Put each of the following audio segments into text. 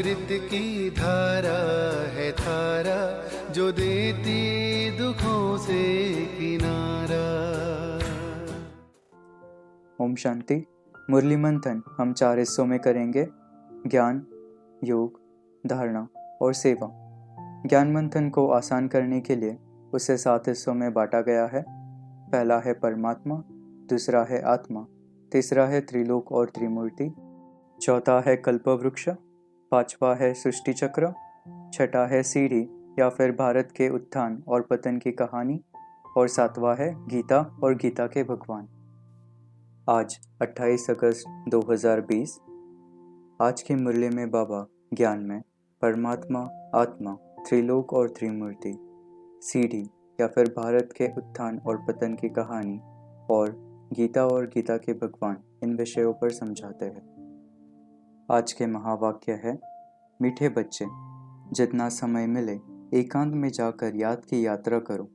अमृत की धारा है धारा, जो देती दुखों से किनारा। ओम शांति। मुरली मंथन हम 4 हिस्सों में करेंगे: ज्ञान, योग, धारणा और सेवा। ज्ञान मंथन को आसान करने के लिए उसे 7 हिस्सों में बांटा गया है। पहला है परमात्मा, दूसरा है आत्मा, तीसरा है त्रिलोक और त्रिमूर्ति, चौथा है कल्पवृक्ष, पांचवा है सृष्टि चक्र, छठा है सीढ़ी या फिर भारत के उत्थान और पतन की कहानी, और सातवां है गीता और गीता के भगवान। आज 28 अगस्त 2020। आज की मुरली में बाबा ज्ञान में परमात्मा, आत्मा, त्रिलोक और त्रिमूर्ति, सीढ़ी या फिर भारत के उत्थान और पतन की कहानी और गीता और गीता के भगवान इन विषयों पर समझाते हैं। आज के महावाक्य है: मीठे बच्चे, जितना समय मिले एकांत में जाकर याद की यात्रा करो।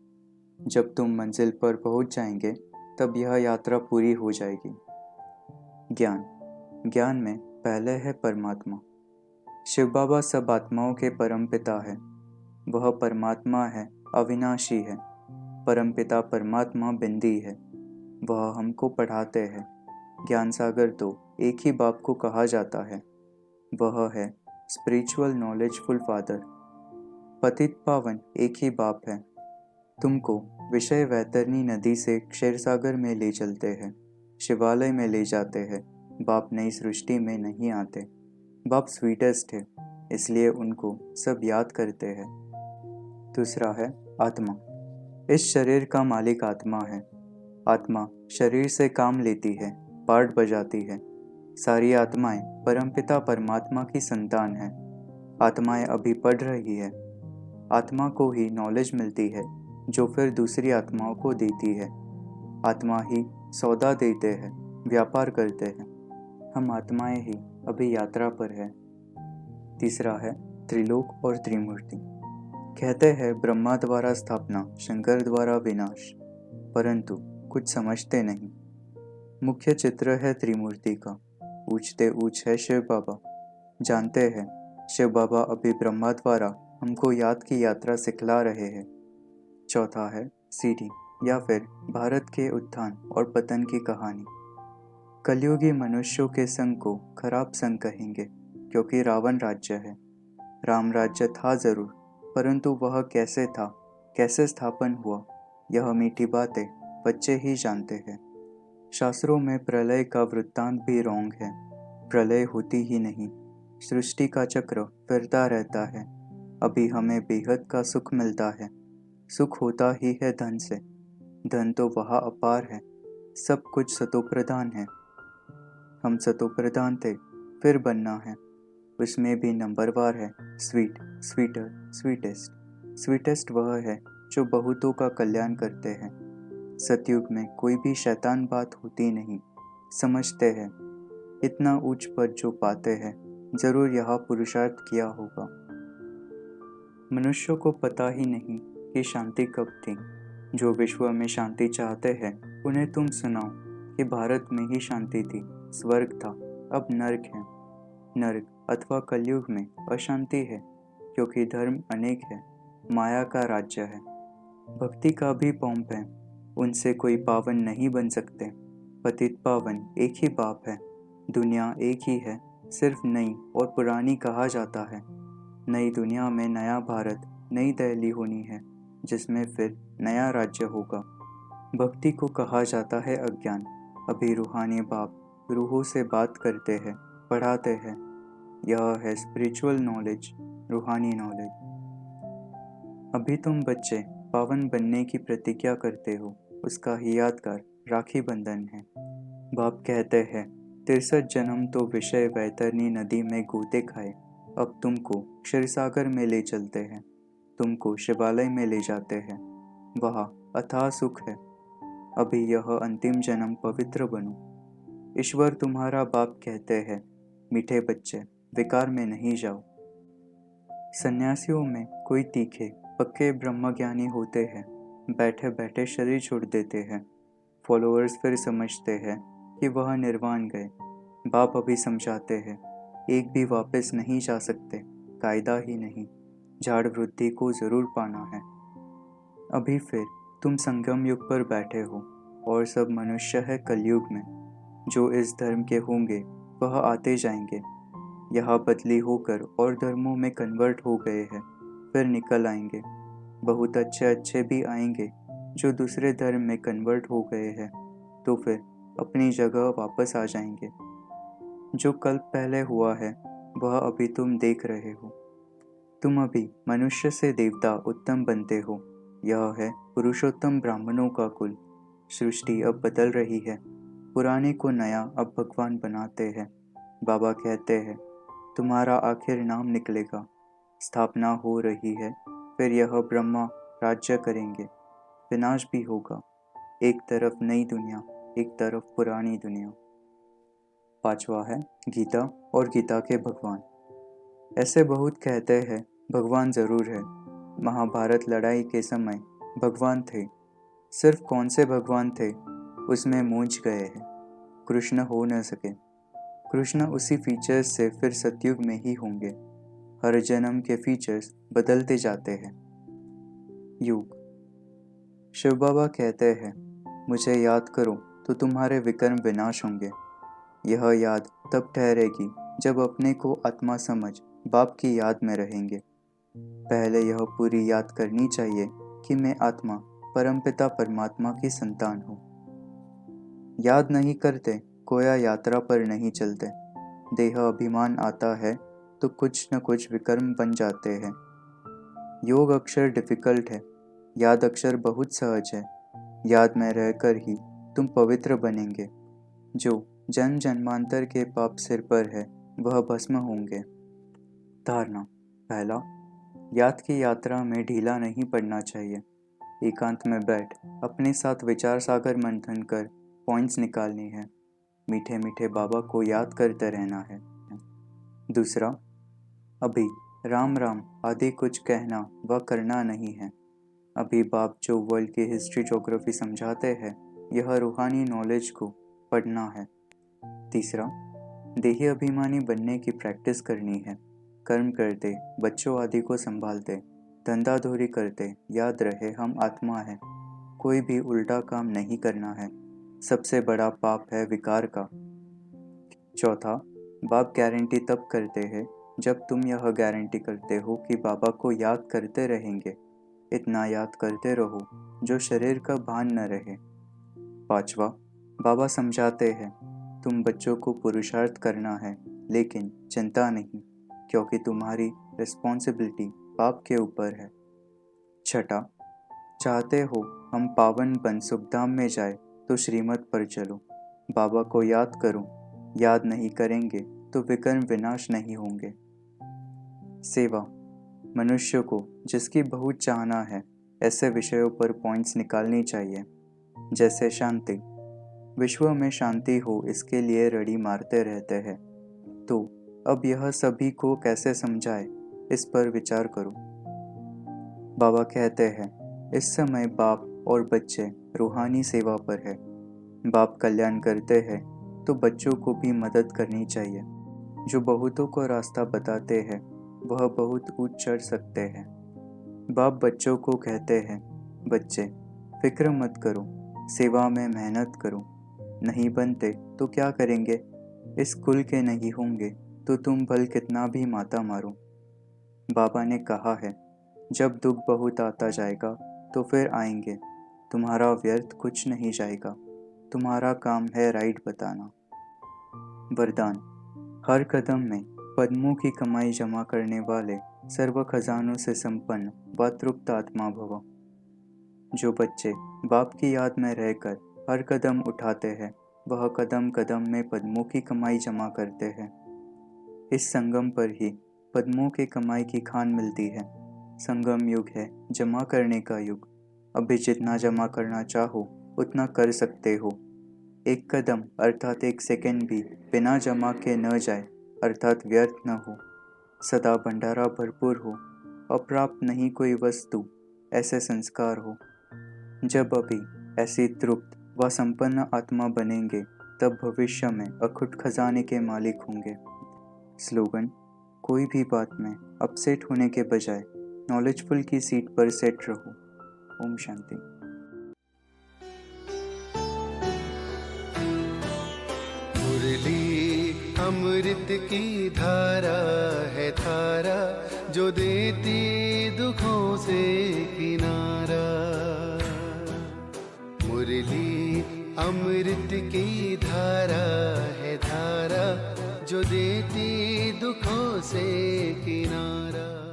जब तुम मंजिल पर पहुंच जाएंगे तब यह यात्रा पूरी हो जाएगी। ज्ञान में पहले है परमात्मा। शिव बाबा सब आत्माओं के परम पिता है। वह परमात्मा है, अविनाशी है। परमपिता परमात्मा बिंदी है। वह हमको पढ़ाते हैं। ज्ञान सागर तो एक ही बाप को कहा जाता है। वह है स्पिरिचुअल नॉलेजफुल फादर। पतित पावन एक ही बाप है। तुमको विषय वैतरणी नदी से क्षीर सागर में ले चलते हैं, शिवालय में ले जाते हैं। बाप नई सृष्टि में नहीं आते। बाप स्वीटेस्ट है, इसलिए उनको सब याद करते हैं। दूसरा है आत्मा। इस शरीर का मालिक आत्मा है। आत्मा शरीर से काम लेती है, पार्ट बजाती है। सारी आत्माएं परमपिता परमात्मा की संतान है। आत्माएं अभी पढ़ रही है। आत्मा को ही नॉलेज मिलती है, जो फिर दूसरी आत्माओं को देती है। आत्मा ही सौदा देते हैं, व्यापार करते हैं। हम आत्माएं ही अभी यात्रा पर है। तीसरा है त्रिलोक और त्रिमूर्ति। कहते हैं ब्रह्मा द्वारा स्थापना, शंकर द्वारा विनाश, परंतु कुछ समझते नहीं। मुख्य चित्र है त्रिमूर्ति का। ऊंचते ऊंच है शिव बाबा। जानते हैं शिव बाबा अभी ब्रह्मा द्वारा हमको याद की यात्रा सिखला रहे हैं। चौथा है सीढ़ी या फिर भारत के उत्थान और पतन की कहानी। कलयुगी मनुष्यों के संग को खराब संग कहेंगे, क्योंकि रावण राज्य है। राम राज्य था जरूर, परंतु वह कैसे था, कैसे स्थापन हुआ, यह मीठी बातें बच्चे ही जानते हैं। शास्त्रों में प्रलय का वृत्तांत भी रॉन्ग है। प्रलय होती ही नहीं, सृष्टि का चक्र फिरता रहता है। अभी हमें बेहद का सुख मिलता है। सुख होता ही है धन से। धन तो वहाँ अपार है। सब कुछ सतोप्रधान है। हम सतोप्रधान थे, फिर बनना है। उसमें भी नंबरवार है। Sweet, sweater, sweetest. स्वीटेस्ट वह है जो बहुतों का कल्याण करते हैं। सतयुग में कोई भी शैतान बात होती नहीं। समझते हैं इतना ऊंच पद जो पाते हैं, जरूर यह पुरुषार्थ किया होगा। मनुष्यों को पता ही नहीं कि शांति कब थी। जो विश्व में शांति चाहते हैं उन्हें तुम सुनाओ कि भारत में ही शांति थी, स्वर्ग था, अब नर्क है। नर्क अथवा कलयुग में अशांति है, क्योंकि धर्म अनेक है, माया का राज्य है। भक्ति का भी पॉम्प है, उनसे कोई पावन नहीं बन सकते। पतित पावन एक ही बाप है। दुनिया एक ही है, सिर्फ नई और पुरानी कहा जाता है। नई दुनिया में नया भारत, नई दिल्ली होनी है, जिसमें फिर नया राज्य होगा। भक्ति को कहा जाता है अज्ञान। अभी रूहानी बाप रूहों से बात करते हैं, पढ़ाते हैं। यह है स्पिरिचुअल नॉलेज, रूहानी नॉलेज। अभी तुम बच्चे पावन बनने की प्रतिज्ञा करते हो, उसका ही यादगार राखी बंधन है। बाप कहते हैं 63 जन्म तो विषय वैतरणी नदी में गोते खाए। अब तुमको क्षीरसागर में ले चलते हैं, तुमको शिवालय में ले जाते हैं। वहाँ अथाह सुख है। अभी यह अंतिम जन्म पवित्र बनो। ईश्वर तुम्हारा बाप कहते हैं, मीठे बच्चे विकार में नहीं जाओ। सन्यासियों में कोई तीखे पक्के ब्रह्मज्ञानी होते हैं, बैठे बैठे शरीर छोड़ देते हैं। फॉलोअर्स फिर समझते हैं कि वह निर्वाण गए। बाप अभी समझाते हैं, एक भी वापस नहीं जा सकते, कायदा ही नहीं, झाड़ वृद्धि को जरूर पाना है। अभी फिर तुम संगम युग पर बैठे हो और सब मनुष्य है कलयुग में। जो इस धर्म के होंगे वह आते जाएंगे, यहाँ बदली होकर और धर्मों में कन्वर्ट हो गए हैं, फिर निकल आएंगे। बहुत अच्छे अच्छे भी आएंगे जो दूसरे धर्म में कन्वर्ट हो गए हैं, तो फिर अपनी जगह वापस आ जाएंगे। जो कल पहले हुआ है वह अभी तुम देख रहे हो। तुम अभी मनुष्य से देवता उत्तम बनते हो। यह है पुरुषोत्तम ब्राह्मणों का कुल। सृष्टि अब बदल रही है, पुराने को नया अब भगवान बनाते हैं। बाबा कहते हैं तुम्हारा आखिर नाम निकलेगा। स्थापना हो रही है, फिर यह ब्रह्मा राज्य करेंगे। विनाश भी होगा, एक तरफ नई दुनिया, एक तरफ पुरानी दुनिया। पांचवा है गीता और गीता के भगवान। ऐसे बहुत कहते हैं भगवान जरूर है। महाभारत लड़ाई के समय भगवान थे। सिर्फ कौन से भगवान थे उसमें मूंझ गए हैं। कृष्ण हो न सके। कृष्ण उसी फीचर्स से फिर सतयुग में ही होंगे। हर जन्म के फीचर्स बदलते जाते हैं। युग। शिव बाबा कहते हैं मुझे याद करो तो तुम्हारे विकर्म विनाश होंगे। यह याद तब ठहरेगी जब अपने को आत्मा समझ बाप की याद में रहेंगे। पहले यह पूरी याद करनी चाहिए कि मैं आत्मा परमपिता परमात्मा की संतान हूँ। याद नहीं करते कोया यात्रा पर नहीं चलते। देह अभिमान आता है तो कुछ न कुछ विकर्म बन जाते हैं। योग अक्षर डिफिकल्ट है, याद अक्षर बहुत सहज है। याद में रहकर ही तुम पवित्र बनेंगे। जो जन्म जन्मांतर के पाप सिर पर है वह भस्म होंगे। धारणा। पहला, याद की यात्रा में ढीला नहीं पड़ना चाहिए। एकांत में बैठ अपने साथ विचार सागर मंथन कर पॉइंट्स निकालनी है। मीठे मीठे बाबा को याद करते रहना है। दूसरा, अभी राम राम आदि कुछ कहना व करना नहीं है। अभी बाप जो वर्ल्ड की हिस्ट्री ज्योग्राफी समझाते हैं यह रूहानी नॉलेज को पढ़ना है। तीसरा, देही अभिमानी बनने की प्रैक्टिस करनी है। कर्म करते, बच्चों आदि को संभालते, धंधाधोरी करते याद रहे हम आत्मा है। कोई भी उल्टा काम नहीं करना है। सबसे बड़ा पाप है विकार का। चौथा, बाप गारंटी तब करते हैं जब तुम यह गारंटी करते हो कि बाबा को याद करते रहेंगे। इतना याद करते रहो जो शरीर का भान न रहे। पांचवा, बाबा समझाते हैं तुम बच्चों को पुरुषार्थ करना है, लेकिन चिंता नहीं, क्योंकि तुम्हारी रिस्पॉन्सिबिलिटी बाप के ऊपर है। छठा, चाहते हो हम पावन बन सुखधाम में जाए तो श्रीमत पर चलो। बाबा को याद करो। याद नहीं करेंगे तो विकर्म विनाश नहीं होंगे। सेवा। मनुष्य को जिसकी बहुत चाहना है ऐसे विषयों पर पॉइंट्स निकालनी चाहिए, जैसे शांति। विश्व में शांति हो इसके लिए रड़ी मारते रहते हैं। तो अब यह सभी को कैसे समझाए इस पर विचार करो। बाबा कहते हैं इस समय बाप और बच्चे रूहानी सेवा पर है। बाप कल्याण करते हैं तो बच्चों को भी मदद करनी चाहिए। जो बहुतों को रास्ता बताते हैं वह बहुत ऊंच चढ़ सकते हैं। बाप बच्चों को कहते हैं बच्चे फिक्र मत करो, सेवा में मेहनत करो। नहीं बनते तो क्या करेंगे? इस कुल के नहीं होंगे तो तुम भल कितना भी माता मारो। बाबा ने कहा है जब दुख बहुत आता जाएगा तो फिर आएंगे। तुम्हारा व्यर्थ कुछ नहीं जाएगा। तुम्हारा काम है राइट बताना। वरदान। हर कदम में पद्मों की कमाई जमा करने वाले सर्व खजानों से संपन्न व तृप्त आत्मा भव। जो बच्चे बाप की याद में रहकर हर कदम उठाते हैं वह कदम कदम में पद्मों की कमाई जमा करते हैं। इस संगम पर ही पद्मों के कमाई की खान मिलती है। संगम युग है जमा करने का युग। अभी जितना जमा करना चाहो उतना कर सकते हो। एक कदम अर्थात एक सेकंड भी बिना जमा के न जाए, अर्थात व्यर्थ न हो। सदा भंडारा भरपूर हो, अप्राप्त नहीं कोई वस्तु, ऐसे संस्कार हो। जब अभी ऐसी तृप्त व संपन्न आत्मा बनेंगे तब भविष्य में अखुट खजाने के मालिक होंगे। स्लोगन: कोई भी बात में अपसेट होने के बजाय नॉलेजफुल की सीट पर सेट रहो। ओम शांति। मुरली अमृत की धारा है धारा, जो देती दुखों से किनारा। मुरली अमृत की धारा है धारा, जो देती दुखों से किनारा।